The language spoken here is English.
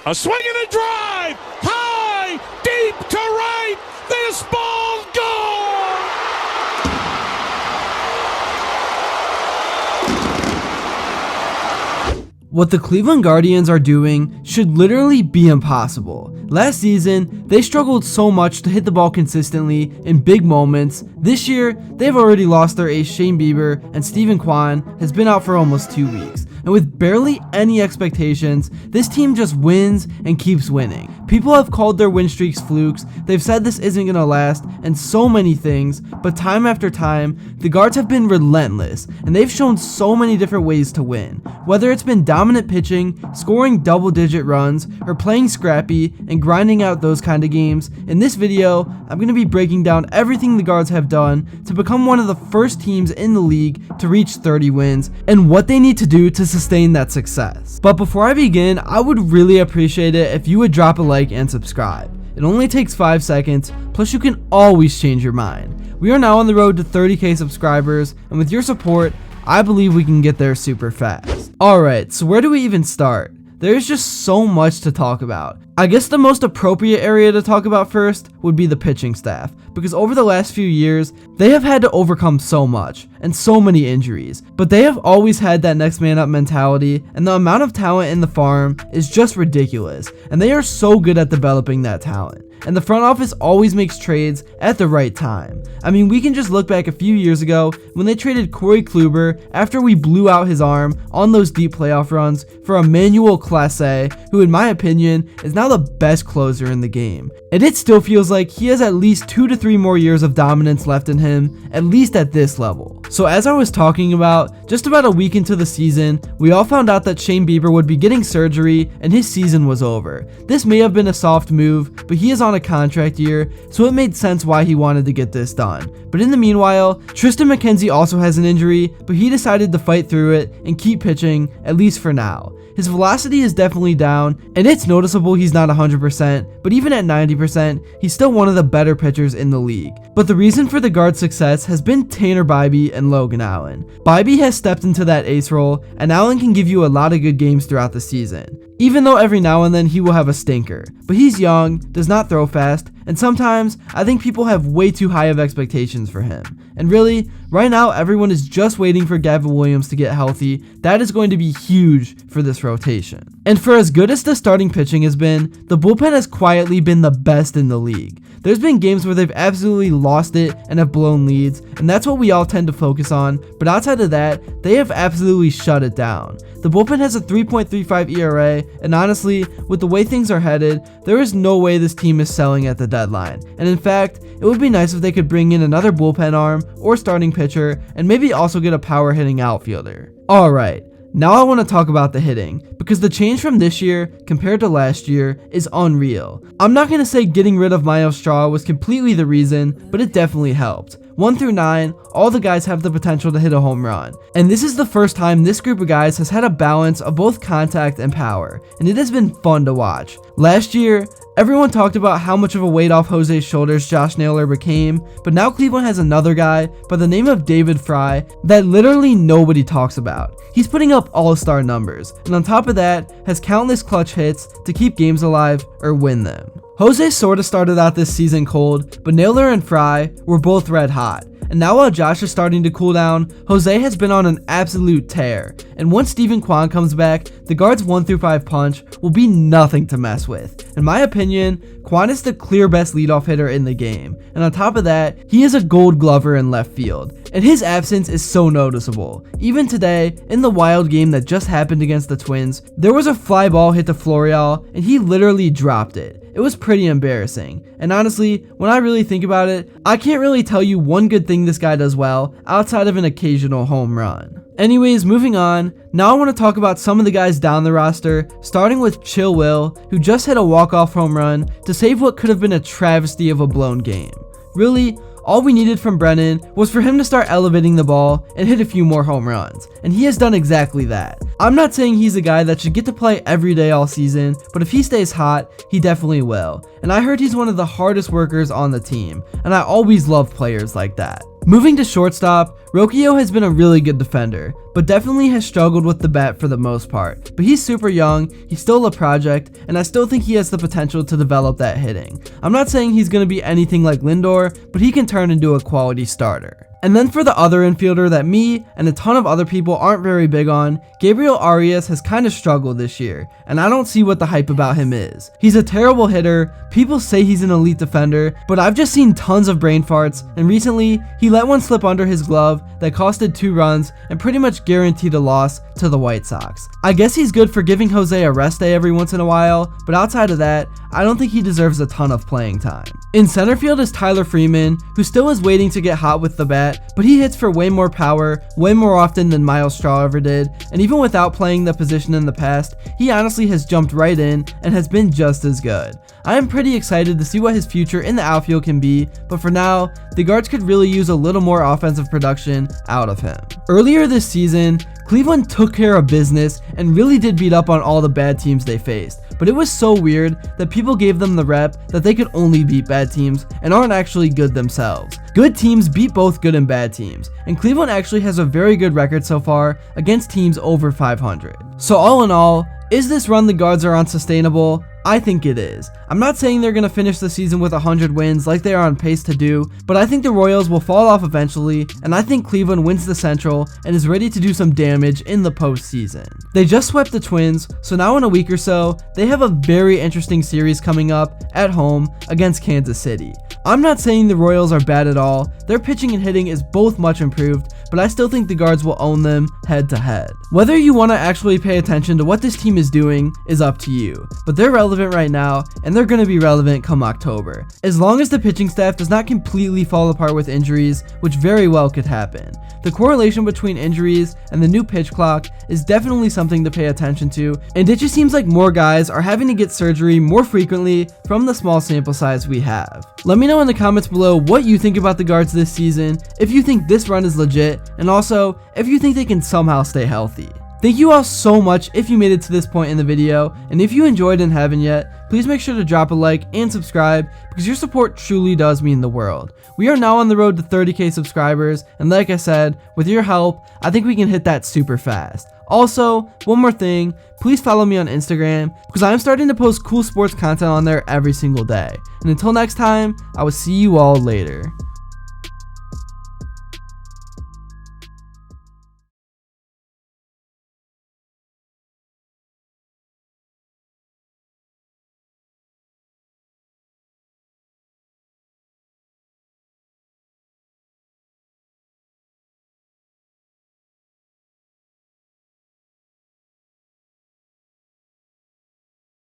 A swing and a drive, high, deep to right. This ball's gone. What the Cleveland Guardians are doing should literally be impossible. Last season, they struggled so much to hit the ball consistently in big moments. This year, they've already lost their ace Shane Bieber, and Steven Kwan has been out for almost 2 weeks. And with barely any expectations, this team just wins and keeps winning. People have called their win streaks flukes, they've said this isn't gonna last, and so many things, but time after time, the Guards have been relentless, and they've shown so many different ways to win. Whether it's been dominant pitching, scoring double-digit runs, or playing scrappy and grinding out those kind of games, in this video, I'm gonna be breaking down everything the Guards have done to become one of the first teams in the league to reach 30 wins, and what they need to do to sustain that success. But before I begin, I would really appreciate it if you would drop a like and subscribe. It only takes 5 seconds, plus you can always change your mind. We are now on the road to 30k subscribers, and with your support, I believe we can get there super fast. Alright, so where do we even start? There's just so much to talk about. I guess the most appropriate area to talk about first would be the pitching staff, because over the last few years, they have had to overcome so much, and so many injuries, but they have always had that next man up mentality, and the amount of talent in the farm is just ridiculous, and they are so good at developing that talent. And the front office always makes trades at the right time. I mean, we can just look back a few years ago when they traded Corey Kluber after we blew out his arm on those deep playoff runs for Emmanuel Clase, who in my opinion is now the best closer in the game. And it still feels like he has at least 2 to 3 more years of dominance left in him, at least at this level. So as I was talking about, just about a week into the season, we all found out that Shane Bieber would be getting surgery and his season was over. This may have been a soft move, but he is on a contract year, so it made sense why he wanted to get this done. But in the meanwhile, Tristan McKenzie also has an injury, but he decided to fight through it and keep pitching, at least for now. His velocity is definitely down, and it's noticeable he's not 100%, but even at 90%, he's still one of the better pitchers in the league. But the reason for the Guards' success has been Tanner Bibee and Logan Allen. Bibee has stepped into that ace role, and Allen can give you a lot of good games throughout the season, even though every now and then he will have a stinker. But he's young, does not throw fast, and sometimes I think people have way too high of expectations for him. And really, right now everyone is just waiting for Gavin Williams to get healthy. That is going to be huge for this rotation. And for as good as the starting pitching has been, the bullpen has quietly been the best in the league. There's been games where they've absolutely lost it and have blown leads, and that's what we all tend to focus on, but outside of that, they have absolutely shut it down. The bullpen has a 3.35 ERA, and honestly, with the way things are headed, there is no way this team is selling at the deadline. And in fact, it would be nice if they could bring in another bullpen arm or starting pitcher, and maybe also get a power hitting outfielder. Alright, now I want to talk about the hitting, because the change from this year compared to last year is unreal. I'm not going to say getting rid of Miles Straw was completely the reason, but it definitely helped. 1 through 9, all the guys have the potential to hit a home run. And this is the first time this group of guys has had a balance of both contact and power, and it has been fun to watch. Last year, everyone talked about how much of a weight off Jose's shoulders Josh Naylor became, but now Cleveland has another guy by the name of David Fry that literally nobody talks about. He's putting up all-star numbers, and on top of that, has countless clutch hits to keep games alive or win them. Jose sorta started out this season cold, but Naylor and Fry were both red hot. And now while Josh is starting to cool down, Jose has been on an absolute tear. And once Steven Kwan comes back, the Guards' 1 through 5 punch will be nothing to mess with. In my opinion, Kwan is the clear best leadoff hitter in the game. And on top of that, he is a gold glover in left field. And his absence is so noticeable. Even today, in the wild game that just happened against the Twins, there was a fly ball hit to Florial, and he literally dropped it. It was pretty embarrassing, and honestly, when I really think about it, I can't really tell you one good thing this guy does well, outside of an occasional home run. Anyways, moving on, now I want to talk about some of the guys down the roster, starting with Chill Will, who just hit a walk-off home run to save what could have been a travesty of a blown game. Really, all we needed from Brennan was for him to start elevating the ball and hit a few more home runs, and he has done exactly that. I'm not saying he's a guy that should get to play every day all season, but if he stays hot, he definitely will. And I heard he's one of the hardest workers on the team, and I always love players like that. Moving to shortstop, Rokio has been a really good defender, but definitely has struggled with the bat for the most part. But he's super young, he's still a project, and I still think he has the potential to develop that hitting. I'm not saying he's going to be anything like Lindor, but he can turn into a quality starter. And then for the other infielder that me and a ton of other people aren't very big on, Gabriel Arias has kind of struggled this year, and I don't see what the hype about him is. He's a terrible hitter, people say he's an elite defender, but I've just seen tons of brain farts, and recently, he let one slip under his glove that costed 2 runs and pretty much guaranteed a loss to the White Sox. I guess he's good for giving Jose a rest day every once in a while, but outside of that, I don't think he deserves a ton of playing time. In center field is Tyler Freeman, who still is waiting to get hot with the bat, but he hits for way more power, way more often than Miles Straw ever did, and even without playing the position in the past, he honestly has jumped right in and has been just as good. I am pretty excited to see what his future in the outfield can be, but for now, the Guards could really use a little more offensive production out of him. Earlier this season, Cleveland took care of business and really did beat up on all the bad teams they faced, but it was so weird that people gave them the rep that they could only beat bad teams and aren't actually good themselves. Good teams beat both good and bad teams, and Cleveland actually has a very good record so far against teams over 500. So all in all, is this run the Guards are on sustainable? I think it is. I'm not saying they're going to finish the season with 100 wins like they are on pace to do, but I think the Royals will fall off eventually, and I think Cleveland wins the Central and is ready to do some damage in the postseason. They just swept the Twins, so now in a week or so, they have a very interesting series coming up at home against Kansas City. I'm not saying the Royals are bad at all, their pitching and hitting is both much improved, but I still think the Guards will own them head to head. Whether you want to actually pay attention to what this team is doing is up to you, but they're relevant right now, and they're going to be relevant come October, as long as the pitching staff does not completely fall apart with injuries, which very well could happen. The correlation between injuries and the new pitch clock is definitely something to pay attention to, and it just seems like more guys are having to get surgery more frequently from the small sample size we have. Let me know in the comments below what you think about the Guards this season, if you think this run is legit, and also if you think they can somehow stay healthy. Thank you all so much if you made it to this point in the video, and if you enjoyed and haven't yet, please make sure to drop a like and subscribe because your support truly does mean the world. We are now on the road to 30k subscribers, and like I said, with your help, I think we can hit that super fast. Also, one more thing, please follow me on Instagram because I'm starting to post cool sports content on there every single day. And until next time, I will see you all later.